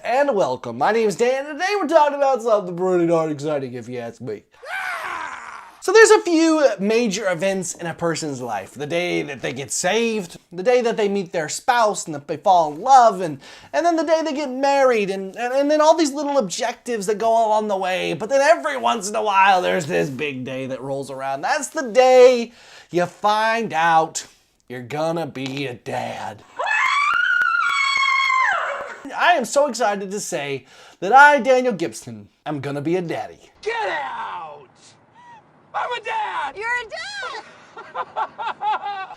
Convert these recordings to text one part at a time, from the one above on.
and welcome. My name is Dan, and today we're talking about something pretty darn exciting if you ask me. So there's a few major events in a person's life. The day that they get saved, the day that they meet their spouse and that they fall in love, and then the day they get married, and then all these little objectives that go along the way. But then every once in a while, there's this big day that rolls around. That's the day you find out you're gonna be a dad. I am so excited to say that I, Daniel Gibson, am gonna be a daddy. Get out! I'm a dad! You're a dad!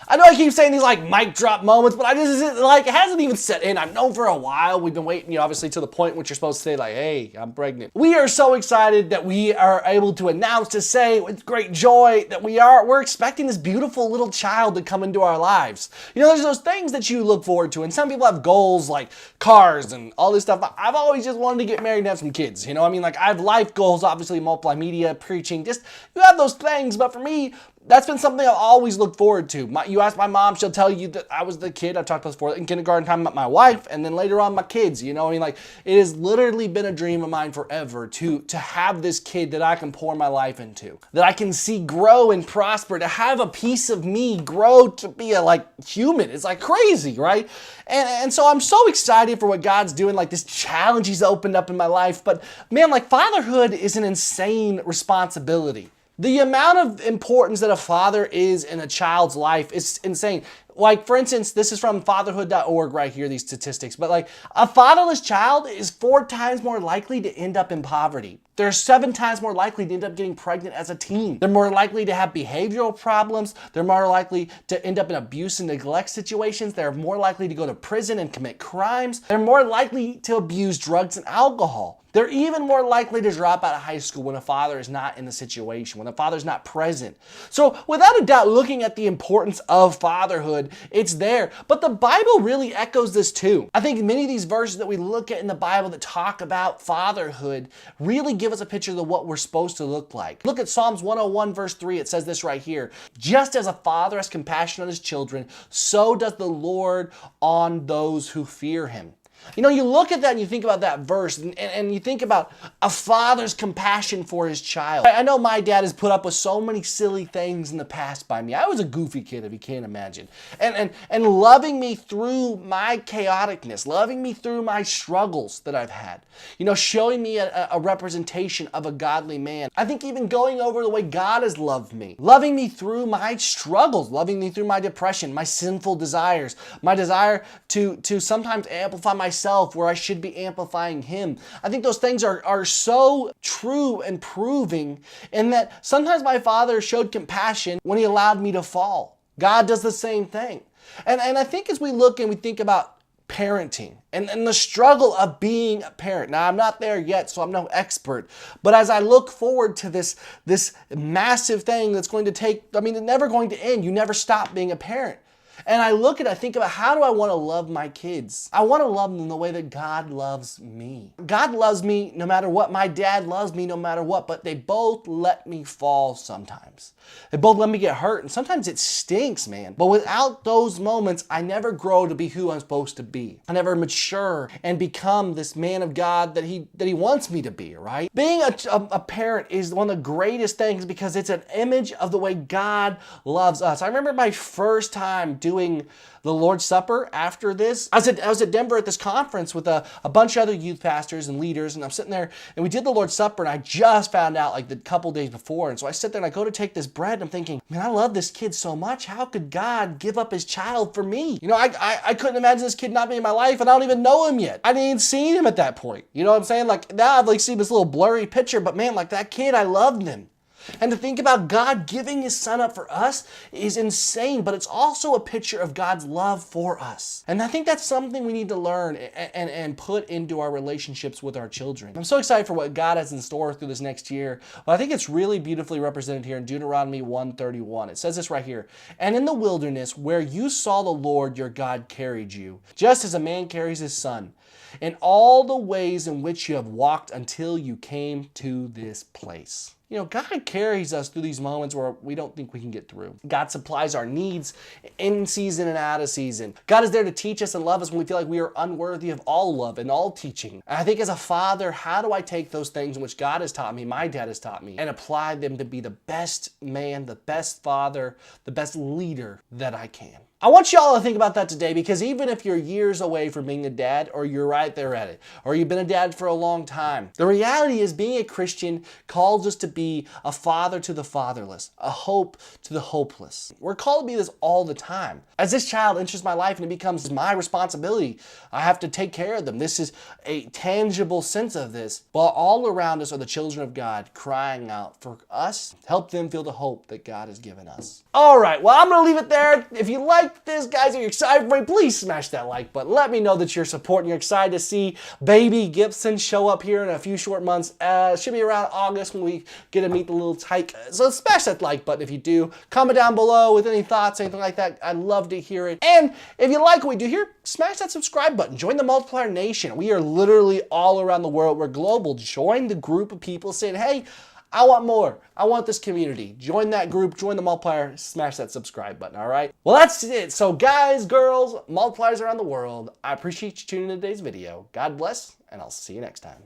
I know I keep saying these like mic drop moments, but it hasn't even set in. I've known for a while. We've been waiting, obviously, to the point which you're supposed to say like, hey, I'm pregnant. We are so excited that we are able to announce, to say with great joy that we're expecting this beautiful little child to come into our lives. You know, there's those things that you look forward to, and some people have goals like cars and all this stuff. I've always just wanted to get married and have some kids. You know, I mean, like I have life goals, obviously, multimedia, preaching, just you have those things, but for me, that's been something I've always looked forward to. You ask my mom, she'll tell you that I was the kid, I've talked about this before, in kindergarten time about my wife, and then later on my kids, you know, I mean, like, it has literally been a dream of mine forever to have this kid that I can pour my life into, that I can see grow and prosper, to have a piece of me grow to be a, like, human. It's, like, crazy, right? And so I'm so excited for what God's doing, like, this challenge He's opened up in my life, but, man, like, fatherhood is an insane responsibility. The amount of importance that a father is in a child's life is insane. Like, for instance, this is from fatherhood.org right here, these statistics, but like a fatherless child is 4 times more likely to end up in poverty. They're 7 times more likely to end up getting pregnant as a teen. They're more likely to have behavioral problems. They're more likely to end up in abuse and neglect situations. They're more likely to go to prison and commit crimes. They're more likely to abuse drugs and alcohol. They're even more likely to drop out of high school when a father is not in the situation, when a father's not present. So without a doubt, looking at the importance of fatherhood, it's there. But the Bible really echoes this too. I think many of these verses that we look at in the Bible that talk about fatherhood really give us a picture of what we're supposed to look like. Look at Psalms 101 verse 3. It says this right here. Just as a father has compassion on his children, so does the Lord on those who fear Him. You know, you look at that and you think about that verse and you think about a father's compassion for his child. I know my dad has put up with so many silly things in the past by me. I was a goofy kid, if you can't imagine. And loving me through my chaoticness, loving me through my struggles that I've had. You know, showing me a representation of a godly man. I think even going over the way God has loved me. Loving me through my struggles, loving me through my depression, my sinful desires, my desire to sometimes amplify myself where I should be amplifying Him. I think those things are so true and proving in that sometimes my father showed compassion when He allowed me to fall. God does the same thing. And I think as we look and we think about parenting and the struggle of being a parent. Now, I'm not there yet, so I'm no expert. But as I look forward to this massive thing that's going to take, I mean, it's never going to end. You never stop being a parent. And I think about how do I want to love my kids? I want to love them the way that God loves me. God loves me no matter what. My dad loves me no matter what, but they both let me fall sometimes. They both let me get hurt, and sometimes it stinks, man. But without those moments, I never grow to be who I'm supposed to be. I never mature and become this man of God that he wants me to be, right? Being a parent is one of the greatest things because it's an image of the way God loves us. I remember my first time doing the Lord's Supper after this. I was at Denver at this conference with a bunch of other youth pastors and leaders, and I'm sitting there, and we did the Lord's Supper, and I just found out like the couple days before, and so I sit there and I go to take this bread, and I'm thinking, man, I love this kid so much. How could God give up His child for me? You know, I couldn't imagine this kid not being in my life, and I don't even know him yet. I hadn't even seen him at that point. You know what I'm saying? Like now I've like seen this little blurry picture, but man, like that kid, I loved him. And to think about God giving His Son up for us is insane, but it's also a picture of God's love for us. And I think that's something we need to learn and put into our relationships with our children. I'm so excited for what God has in store through this next year. Well, I think it's really beautifully represented here in Deuteronomy 1:31. It says this right here, "And in the wilderness where you saw the Lord your God carried you, just as a man carries his son, in all the ways in which you have walked until you came to this place. You know, God carries us through these moments where we don't think we can get through. God supplies our needs in season and out of season. God is there to teach us and love us when we feel like we are unworthy of all love and all teaching. And I think as a father, how do I take those things in which God has taught me, my dad has taught me, and apply them to be the best man, the best father, the best leader that I can? I want y'all to think about that today, because even if you're years away from being a dad, or you're right there at it, or you've been a dad for a long time, the reality is being a Christian calls us to be a father to the fatherless, a hope to the hopeless. We're called to be this all the time. As this child enters my life and it becomes my responsibility, I have to take care of them. This is a tangible sense of this. While all around us are the children of God crying out for us, help them feel the hope that God has given us. All right, well, I'm going to leave it there. If you like this, guys, if you're excited for me, please smash that like button. Let me know that you're supporting. You're excited to see baby Gibson show up here in a few short months. It should be around August when we get to meet the little tyke. So smash that like button if you do. Comment down below with any thoughts, anything like that. I'd love to hear it. And if you like what we do here, smash that subscribe button. Join the Multiplier Nation. We are literally all around the world. We're global. Join the group of people saying, hey, I want more. I want this community. Join that group, join the multiplier, smash that subscribe button, all right? Well, that's it. So guys, girls, multipliers around the world, I appreciate you tuning in today's video. God bless, and I'll see you next time.